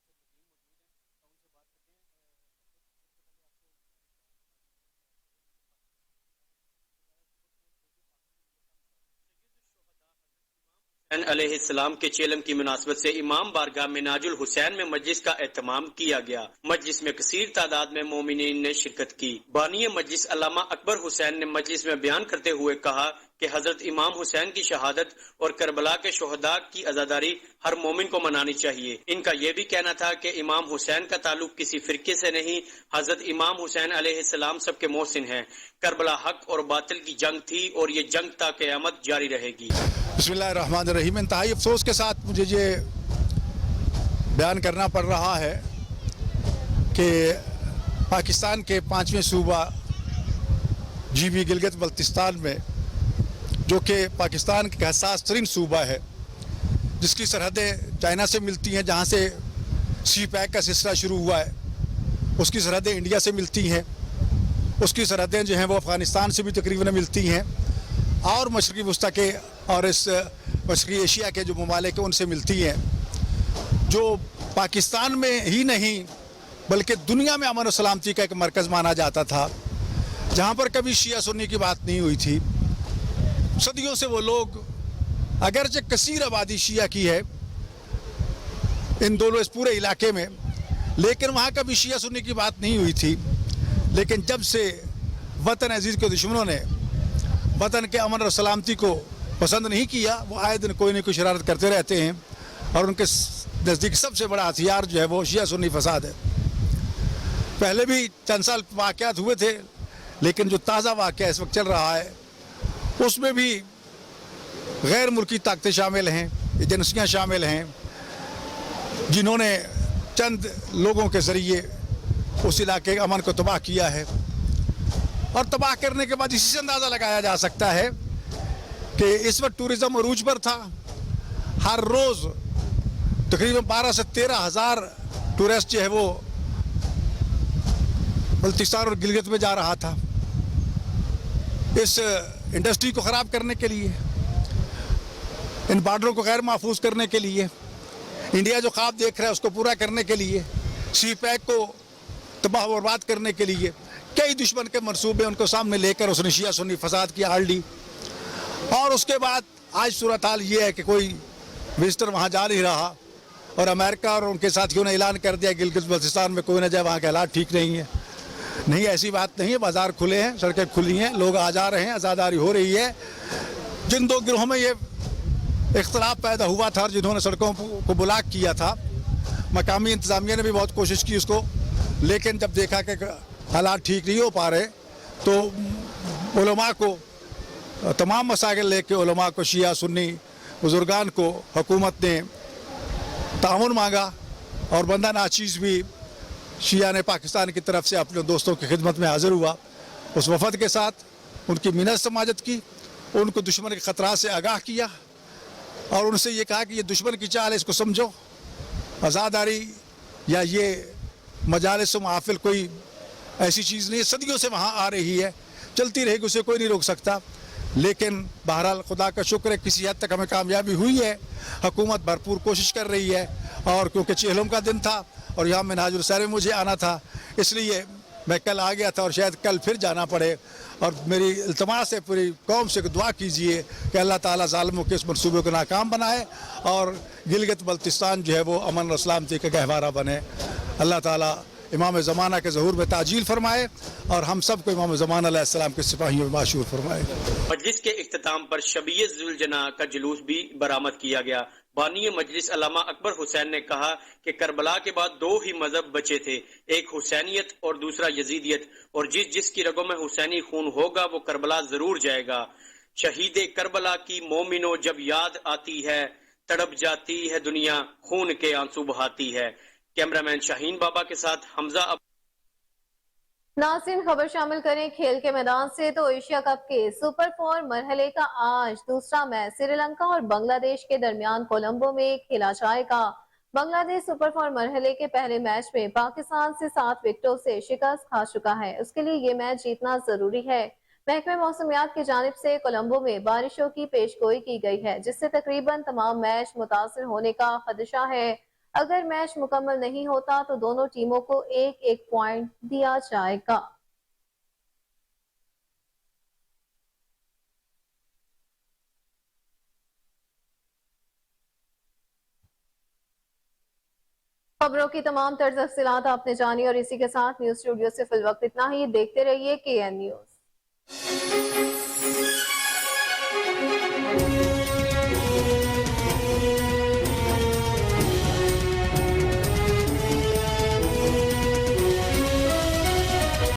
अलैहिस्सलाम के चेलम की मुनासबत से इमाम बारगाह मिनाजुल हुसैन में मजलिस का एहतमाम किया गया। मजलिस में कसीर तादाद में मोमिनीन ने शिरकत की। बानी मजलिस अल्लामा अकबर हुसैन ने मजलिस में बयान करते हुए कहा कि हजरत इमाम हुसैन की शहादत और करबला के शोहदा की आजादारी हर मोमिन को मनानी चाहिए। इनका यह भी कहना था कि इमाम हुसैन का ताल्लुक किसी फिरके से नहीं, हजरत इमाम हुसैन अलैहिस्सलाम सबके मोहसिन हैं। करबला हक और बातिल की जंग थी और ये जंग ता क़यामत जारी रहेगी। बिस्मिल्लाहिर्रहमानिर्रहीम। इंतहाई अफसोस के साथ मुझे ये बयान करना पड़ रहा है कि पाकिस्तान के 5वें सूबा GB गिलगित बल्तिस्तान में, जो कि पाकिस्तान का हसास तरीन सूबा है, जिसकी सरहदें चाइना से मिलती हैं, जहाँ से सी पैक का सिलसिला शुरू हुआ है, उसकी सरहदें इंडिया से मिलती हैं, उसकी सरहदें जो हैं वो अफ़गानिस्तान से भी तकरीबन मिलती हैं, और मशरक़ी वस्ता के और इस मशरक़ी एशिया के जो ममालिक उनसे मिलती हैं, जो पाकिस्तान में ही नहीं बल्कि दुनिया में अमन और सलामती का एक मरकज़ माना जाता था, जहाँ पर कभी शिया सुन्नी की बात नहीं हुई थी। सदियों से वो लोग, अगरचे कसीर आबादी शिया की है इन दोनों इस पूरे इलाके में, लेकिन वहाँ कभी शिया सुन्नी की बात नहीं हुई थी। लेकिन जब से वतन अजीज़ के दुश्मनों ने वतन के अमन और सलामती को पसंद नहीं किया, वो आए दिन कोई न कोई शरारत करते रहते हैं, और उनके नज़दीक सबसे बड़ा हथियार जो है वो शिया सुन्नी फसाद है। पहले भी चंद साल वाक़यात हुए थे, लेकिन जो ताज़ा वाक़या इस वक्त चल रहा है उसमें भी गैर मुल्की ताकतें शामिल हैं, एजेंसियाँ शामिल हैं, जिन्होंने चंद लोगों के ज़रिए उस इलाके के अमन को तबाह किया है। और तबाह करने के बाद इसी से अंदाज़ा लगाया जा सकता है कि इस वक्त टूरिज़्म अरूज पर था। हर रोज़ तकरीबन 12 से 13 हज़ार टूरिस्ट जो है वो बल्तिस्तान और गिलगित में जा रहा था। इस इंडस्ट्री को ख़राब करने के लिए, इन बॉर्डरों को गैर महफूज करने के लिए, इंडिया जो ख्वाब देख रहा है उसको पूरा करने के लिए, सी पैक को तबाह बर्बाद करने के लिए कई दुश्मन के मंसूबे उनको सामने लेकर उसने शिया सुन्नी फसाद की आड़ ली। और उसके बाद आज सूरत हाल ये है कि कोई विजिटर वहाँ जा नहीं रहा और अमेरिका और उनके साथियों ने ऐलान कर दिया गिलगित बल्तिस्तान में कोई न जाए, वहाँ के हालात ठीक नहीं है। नहीं, ऐसी बात नहीं है। बाज़ार खुले हैं, सड़कें खुली हैं, लोग आ जा रहे हैं, आज़ादारी हो रही है। जिन दो गिरोहों में ये इख्तलाफ पैदा हुआ था, जिन्होंने सड़कों को ब्लॉक किया था, मकामी इंतज़ामिया ने भी बहुत कोशिश की उसको, लेकिन जब देखा कि हालात ठीक नहीं हो पा रहे तो उलमा को तमाम मसाइल लेके उलमा को, शिया सुन्नी बुजुर्गान को हुकूमत ने ताउन मांगा और बंदा नाचीज़ भी शिया ने पाकिस्तान की तरफ से अपने दोस्तों की खिदमत में हाजिर हुआ। उस वफद के साथ उनकी मिन्नत समाजत की, उनको दुश्मन के ख़तरात से आगाह किया और उनसे ये कहा कि ये दुश्मन की चाल है, इसको समझो। आज़ादारी या ये मजालिस व महफिल कोई ऐसी चीज़ नहीं है, सदियों से वहाँ आ रही है, चलती रहेगी, उसे कोई नहीं रोक सकता। लेकिन बहरहाल खुदा का शुक्र है किसी हद तक हमें कामयाबी हुई है। हुकूमत भरपूर कोशिश कर रही है और क्योंकि चेहलम का दिन था और यहाँ मिनहाजुल सैर में मुझे आना था, इसलिए मैं कल आ गया था और शायद कल फिर जाना पड़े। और मेरी इल्तमास है पूरी कौम से दुआ कीजिए कि अल्लाह ताला ज़ालिमों के इस मनसूबे को नाकाम बनाए और गिलगित बल्तिस्तान जो है वो अमन और सलामती का गहवारा बने। अल्लाह ताला इमाम ज़माना के ज़हूर में ताजील फरमाए और हम सबको इमाम ज़माना अलैहिस्सलाम के सिपाहियों में माशूर फरमाए। मजलिस के इख्तिताम पर शबीय ज़ुलजना का जुलूस भी बरामद किया गया। बानी मजलिस अल्लामा अकबर हुसैन ने कहा कि करबला के बाद दो ही मजहब बचे थे, एक हुसैनियत और दूसरा यजीदियत, और जिसकी रगों में हुसैनी खून होगा वो करबला जरूर जाएगा। शहीद करबला की मोमिनो जब याद आती है, तड़प जाती है दुनिया, खून के आंसू बहाती है। कैमरामैन शाहीन बाबा के साथ हमजा। नाज़रीन, खबर शामिल करें खेल के मैदान से तो एशिया कप के सुपर 4 मरहले का आज दूसरा मैच श्रीलंका और बांग्लादेश के दरमियान कोलंबो में खेला जाएगा। बांग्लादेश सुपर 4 मरहले के पहले मैच में पाकिस्तान से 7 विकेटों से शिकस्त खा चुका है। उसके लिए ये मैच जीतना जरूरी है। महकमे मौसमियात की जानिब से कोलंबो में बारिशों की पेशगोई की गई है, जिससे तकरीबन तमाम मैच मुतासर होने का खदशा है। अगर मैच मुकम्मल नहीं होता तो दोनों टीमों को एक एक पॉइंट दिया जाएगा। खबरों की तमाम तर्ज तफसीलात आपने जानी और इसी के साथ न्यूज स्टूडियो से फिल वक्त इतना ही। देखते रहिए KN न्यूज।